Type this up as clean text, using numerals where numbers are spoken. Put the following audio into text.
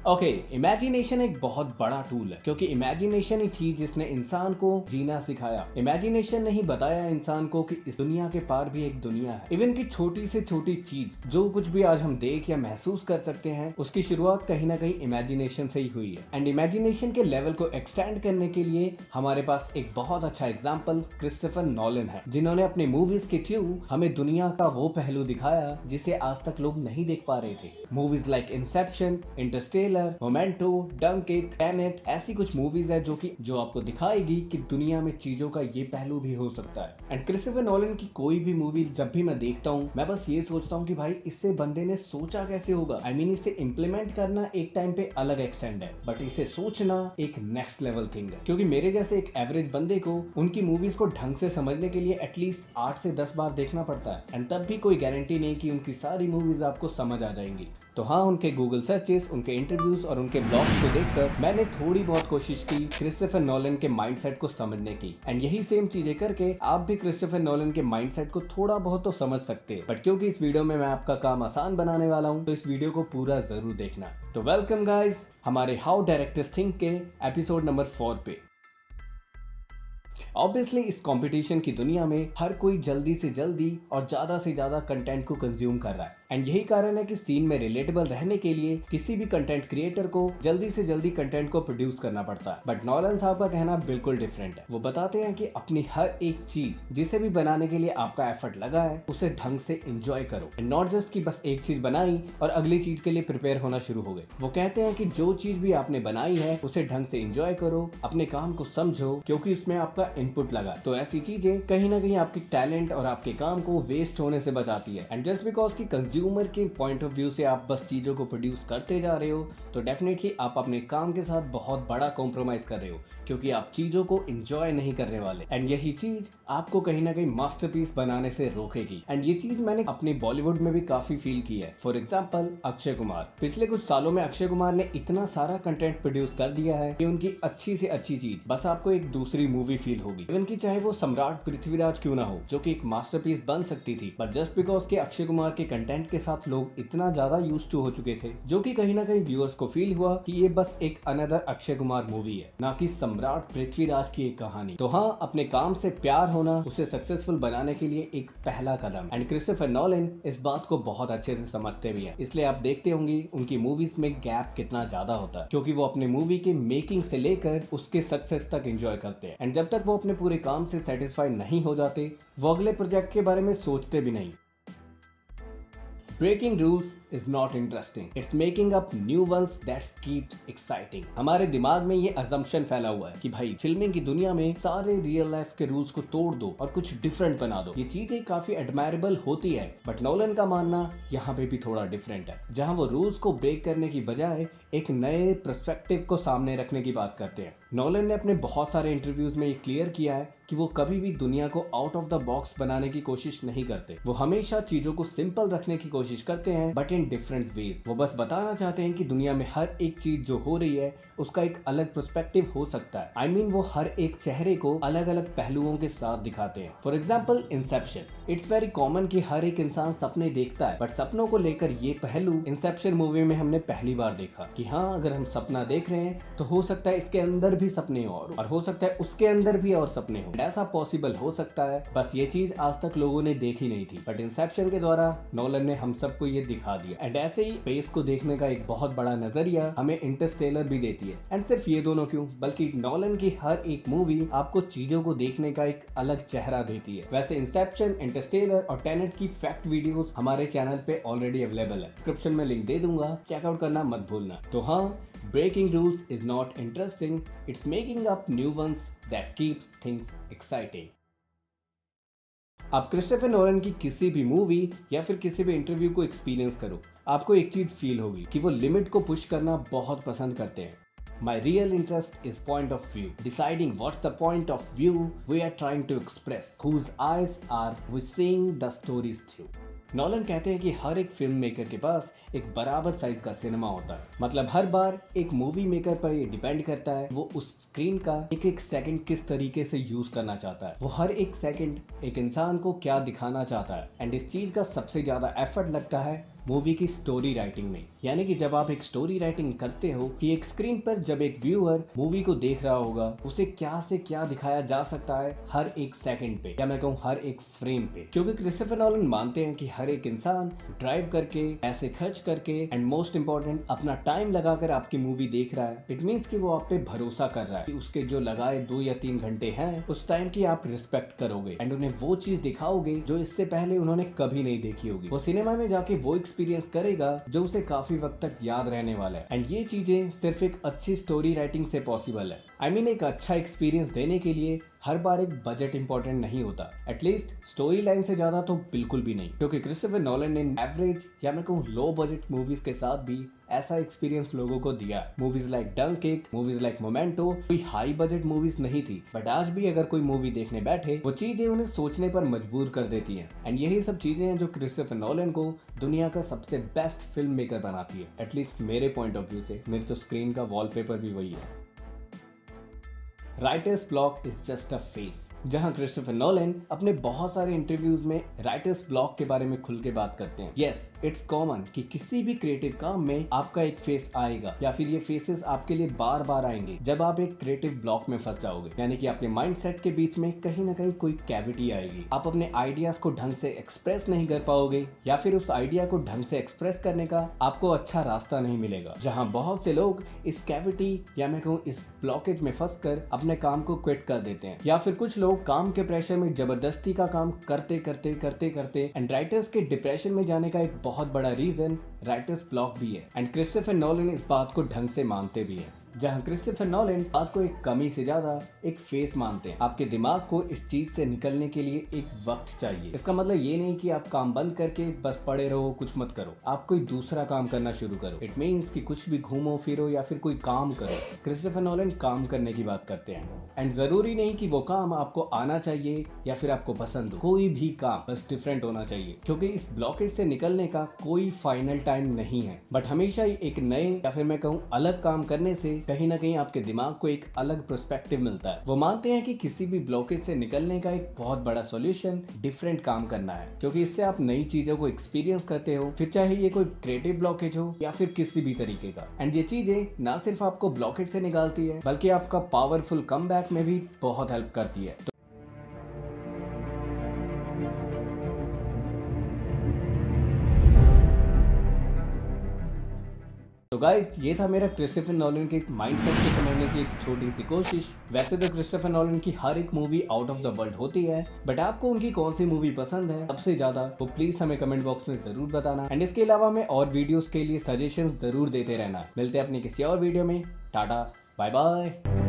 Okay, imagination एक बहुत बड़ा टूल है क्योंकि इमेजिनेशन ही थी जिसने इंसान को जीना सिखाया। इमेजिनेशन ने ही बताया इंसान को कि इस दुनिया के पार भी एक दुनिया है। इवन की छोटी से छोटी चीज जो कुछ भी आज हम देख या महसूस कर सकते हैं उसकी शुरुआत कहीं ना कहीं इमेजिनेशन से ही हुई है। एंड इमेजिनेशन के लेवल को एक्सटेंड करने के लिए हमारे पास एक बहुत अच्छा एग्जाम्पल क्रिस्टोफर नॉलन है, जिन्होंने अपनी मूवीज के थ्रू हमें दुनिया का वो पहलू दिखाया जिसे आज तक लोग नहीं देख पा रहे थे। Movies like Inception, Interstellar, Memento, Dunkirk, Tenet ऐसी कुछ मूवीज है जो आपको दिखाएगी कि दुनिया में चीजों का ये पहलू भी हो सकता है। एंड क्रिस्टोफर नॉलन की कोई भी मूवी जब भी मैं देखता हूँ मैं बस ये सोचता हूँ कि भाई इससे बंदे ने सोचा कैसे होगा। आई मीन इसे इम्प्लीमेंट करना एक टाइम पे अलग एक्सटेंड है, बट इसे सोचना एक नेक्स्ट लेवल थिंग है। क्योंकि मेरे जैसे एक एवरेज बंदे को उनकी मूवीज को ढंग से समझने के लिए एटलीस्ट 8 से 10 बार देखना पड़ता है। एंड तब भी कोई गारंटी नहीं कि उनकी सारी मूवीज आपको समझ आ जाएंगी। तो हाँ, उनके गूगल सर्चेस, उनके इंटरव्यूज और उनके ब्लॉग्स को देखकर मैंने थोड़ी बहुत कोशिश की क्रिस्टोफर नॉलन के माइंडसेट को समझने की। एंड यही सेम चीजें करके आप भी क्रिस्टोफर नॉलन के माइंडसेट को थोड़ा बहुत तो समझ सकते हैं। बट क्योंकि इस वीडियो में मैं आपका काम आसान बनाने वाला हूँ तो इस वीडियो को पूरा जरूर देखना। तो वेलकम गाइस हमारे हाउ डायरेक्टर्स थिंक के एपिसोड नंबर 4 पे। ऑब्वियसली इस कंपटीशन की दुनिया में हर कोई जल्दी से जल्दी और ज्यादा से ज्यादा कंटेंट को कंज्यूम कर रहा है। एंड यही कारण है कि सीन में रिलेटेबल रहने के लिए किसी भी कंटेंट क्रिएटर को जल्दी से जल्दी कंटेंट को प्रोड्यूस करना पड़ता है। बट नॉलन साहब का कहना बिल्कुल डिफरेंट है। वो बताते हैं कि अपनी हर एक चीज जिसे भी बनाने के लिए आपका एफर्ट लगा है उसे ढंग से एंजॉय करो, एंड नॉट जस्ट कि बस एक चीज बनाई और अगली चीज के लिए प्रिपेयर होना शुरू हो गए। वो कहते हैं कि जो चीज भी आपने बनाई है उसे ढंग से एंजॉय करो, अपने काम को समझो क्योंकि उसमें आपका इनपुट लगा। तो ऐसी चीजें कहीं ना कहीं आपकी टैलेंट और आपके काम को वेस्ट होने से बचाती है। एंड जस्ट बिकॉज की कंज्यूमर के पॉइंट ऑफ व्यू से आप बस चीजों को प्रोड्यूस करते जा रहे हो तो डेफिनेटली आप अपने काम के साथ बहुत बड़ा कॉम्प्रोमाइज कर रहे हो क्योंकि आप चीजों को एंजॉय नहीं करने वाले। एंड यही चीज आपको कहीं ना कहीं मास्टरपीस बनाने से रोकेगी। एंड ये चीज मैंने अपनी बॉलीवुड में भी काफी फील की है। For example Akshay Kumar. पिछले कुछ सालों में अक्षय कुमार ने इतना सारा कंटेंट प्रोड्यूस कर दिया है कि उनकी अच्छी से अच्छी चीज बस आपको एक दूसरी मूवी फील होगी। इवन की चाहे वो सम्राट पृथ्वीराज क्यों ना हो जो कि एक मास्टरपीस बन सकती थी, बट जस्ट बिकॉज के अक्षय कुमार के कंटेंट के साथ लोग इतना ज्यादा यूज्ड टू हो चुके थे जो कि कहीं ना कहीं व्यूअर्स को फील हुआ कि ये बस एक अनदर अक्षय कुमार मूवी है, ना कि सम्राट पृथ्वीराज की एक कहानी। तो हाँ, अपने काम से प्यार होना उसे सक्सेसफुल बनाने के लिए एक पहला कदम। एंड क्रिस्टोफर नॉलन इस बात को बहुत अच्छे से समझते भी हैं, इसलिए आप देखते होंगे उनकी मूवीज में गैप कितना ज्यादा होता है क्योंकि वो अपने मूवी के मेकिंग से लेकर उसके सक्सेस तक एंजॉय करते हैं। एंड जब तक वो अपने पूरे काम से सेटिस्फाई नहीं हो जाते वो अगले प्रोजेक्ट के बारे में सोचते भी नहीं। Breaking rules is not interesting. It's making up new ones that keeps exciting. हमारे दिमाग में ये assumption फैला हुआ है कि भाई फिल्मिंग की दुनिया में सारे रियल लाइफ के रूल्स को तोड़ दो और कुछ डिफरेंट बना दो। ये चीजें काफी एडमायरेबल होती है, बट नॉलन का मानना यहाँ पे भी थोड़ा डिफरेंट है, जहाँ वो रूल्स को ब्रेक करने की बजाय एक नए पर्सपेक्टिव को सामने रखने की बात करते हैं। नॉलन ने अपने बहुत सारे इंटरव्यूज में ये क्लियर किया है कि वो कभी भी दुनिया को आउट ऑफ द बॉक्स बनाने की कोशिश नहीं करते। वो हमेशा चीजों को सिंपल रखने की कोशिश करते हैं बट इन डिफरेंट वेज। वो बस बताना चाहते हैं कि दुनिया में हर एक चीज जो हो रही है उसका एक अलग पर्सपेक्टिव हो सकता है। आई मीन वो हर एक चेहरे को अलग अलग पहलुओं के साथ दिखाते हैं। For example Inception. It's very common कि हर एक इंसान सपने देखता है, बट सपनों को लेकर ये पहलू इंसेप्शन मूवी में हमने पहली बार देखा कि हाँ, अगर हम सपना देख रहे हैं तो हो सकता है इसके अंदर भी सपने और हो सकता है उसके अंदर भी और सपने हो। ऐसा पॉसिबल हो सकता है, बस ये चीज आज तक लोगों ने देखी नहीं थी, बट इंसेप्शन के द्वारा नॉलन ने हम सबको ये दिखा दिया। एंड ऐसे ही स्पेस को देखने का एक बहुत बड़ा नजरिया हमें इंटरस्टेलर भी देती है। एंड सिर्फ ये दोनों क्यों, बल्कि नॉलन की हर एक मूवी आपको चीजों को देखने का एक अलग चेहरा देती है। वैसे इंसेप्शन, इंटरस्टेलर और टेनेट की फैक्ट वीडियोस हमारे चैनल पे ऑलरेडी अवेलेबल है, डिस्क्रिप्शन में लिंक दे दूंगा, चेकआउट करना मत भूलना। तो हाँ, breaking rules is not interesting, it's making up new ones that keeps things exciting. आप क्रिस्टोफर नॉलन की किसी भी मूवी या फिर किसी भी इंटरव्यू को एक्सपीरियंस करो, आपको एक चीज फील होगी कि वो लिमिट को पुश करना बहुत पसंद करते हैं। My real interest is point of view, deciding what's the point of view we are trying to express, whose eyes are we seeing the stories through. Nolan कहते हैं कि हर एक फिल्म मेकर के पास एक बराबर साइज का सिनेमा होता है। मतलब हर बार एक मूवी मेकर पर ये डिपेंड करता है वो उस स्क्रीन का एक एक सेकंड किस तरीके से यूज करना चाहता है, वो हर एक सेकंड एक इंसान को क्या दिखाना चाहता है। एंड इस चीज का सबसे ज्यादा एफर्ट लगता है मूवी की स्टोरी राइटिंग में। यानी कि जब आप एक स्टोरी राइटिंग करते हो कि एक स्क्रीन पर जब एक व्यूअर मूवी को देख रहा होगा उसे क्या से क्या दिखाया जा सकता है हर एक सेकंड पे, या मैं कहूँ हर एक फ्रेम पे। क्योंकि क्रिस्टोफर नोलन मानते हैं कि हर एक इंसान ड्राइव करके, पैसे खर्च करके एंड मोस्ट इंपॉर्टेंट अपना टाइम लगाकर आपकी मूवी देख रहा है। इट मीन्स कि वो आप पे भरोसा कर रहा है कि उसके जो लगाए 2 या 3 घंटे हैं उस टाइम की आप रिस्पेक्ट करोगे एंड उन्हें वो चीज दिखाओगे जो इससे पहले उन्होंने कभी नहीं देखी होगी। वो सिनेमा में जाके वो एक्सपीरियंस करेगा जो उसे काफी वक्त तक याद रहने वाला है। एंड ये चीजें सिर्फ एक अच्छी स्टोरी राइटिंग से पॉसिबल है। I mean, एक अच्छा एक्सपीरियंस देने के लिए हर बार एक बजट इंपॉर्टेंट नहीं होता, एटलीस्ट स्टोरी लाइन से ज्यादा तो बिल्कुल भी नहीं। क्योंकि क्रिस्टोफर नोलन ने एवरेज या मैं कहूँ लो बजट मूवीज के साथ भी ऐसा एक्सपीरियंस लोगों को दिया। Movies like Dunkirk, movies like Memento कोई हाई बजट मूवीज नहीं थी, बट आज भी अगर कोई मूवी देखने बैठे वो चीजें उन्हें सोचने पर मजबूर कर देती हैं। एंड यही सब चीजें हैं जो क्रिस्टोफर नोलन को दुनिया का सबसे बेस्ट फिल्म मेकर बनाती है, एटलीस्ट मेरे पॉइंट ऑफ व्यू से। मेरी तो स्क्रीन का वॉलपेपर भी वही है। Writers block is just a face. जहां क्रिस्टोफर नोलन अपने बहुत सारे इंटरव्यूज में राइटर्स ब्लॉक के बारे में खुल के बात करते हैं। यस, इट्स कॉमन कि किसी भी क्रिएटिव काम में आपका एक फेस आएगा या फिर ये फेसेस आपके लिए बार बार आएंगे जब आप एक क्रिएटिव ब्लॉक में फंस जाओगे। यानी कि आपके माइंडसेट के बीच में कहीं ना कहीं कोई कैविटी आएगी। आप अपने आइडियाज को ढंग से एक्सप्रेस नहीं कर पाओगे या फिर उस आइडिया को ढंग से एक्सप्रेस करने का आपको अच्छा रास्ता नहीं मिलेगा। जहाँ बहुत से लोग इस कैविटी या मैं कहूँ इस ब्लॉकेज में फंस कर अपने काम को क्विट कर देते हैं, या फिर कुछ लोग काम के प्रेशर में जबरदस्ती का काम करते करते एंड राइटर्स के डिप्रेशन में जाने का एक बहुत बड़ा रीजन राइटर्स ब्लॉक भी है। एंड क्रिस्टोफर नोलन इस बात को ढंग से मानते भी है। जहां क्रिस्टोफर नोलन बात को एक कमी से ज्यादा एक फेस मानते हैं। आपके दिमाग को इस चीज से निकलने के लिए एक वक्त चाहिए। इसका मतलब ये नहीं कि आप काम बंद करके बस पड़े रहो, कुछ मत करो, आप कोई दूसरा काम करना शुरू करो। इट मीन्स कि कुछ भी घूमो फिरो या फिर कोई काम करो। क्रिस्टोफर नोलन काम करने की बात करते हैं एंड जरूरी नहीं कि वो काम आपको आना चाहिए या फिर आपको पसंद हो। कोई भी काम बस डिफरेंट होना चाहिए, क्योंकि इस ब्लॉकेज से निकलने का कोई फाइनल टाइम नहीं है। बट हमेशा ही एक नए या फिर मैं कहूँ अलग काम करने से कहीं ना कहीं आपके दिमाग को एक अलग पर्सपेक्टिव मिलता है। वो मानते हैं कि किसी भी ब्लॉकेज से निकलने का एक बहुत बड़ा सॉल्यूशन डिफरेंट काम करना है, क्योंकि इससे आप नई चीजों को एक्सपीरियंस करते हो, फिर चाहे ये कोई क्रिएटिव ब्लॉकेज हो या फिर किसी भी तरीके का। एंड ये चीजें ना सिर्फ आपको ब्लॉकेज से निकालती है बल्कि आपका पावरफुल कमबैक में भी बहुत हेल्प करती है। तो गाइस, ये था मेरा क्रिस्टोफर नोलन के माइंडसेट को समझने की एक छोटी सी कोशिश। वैसे तो क्रिस्टोफर नोलन की हर एक movie out of the world होती है, बट आपको उनकी कौन सी मूवी पसंद है सबसे ज्यादा, वो प्लीज हमें कमेंट बॉक्स में जरूर बताना। एंड इसके अलावा मैं और वीडियोस के लिए सजेशंस जरूर देते रहना। मिलते हैं अपनी किसी और वीडियो में। Tata, bye bye.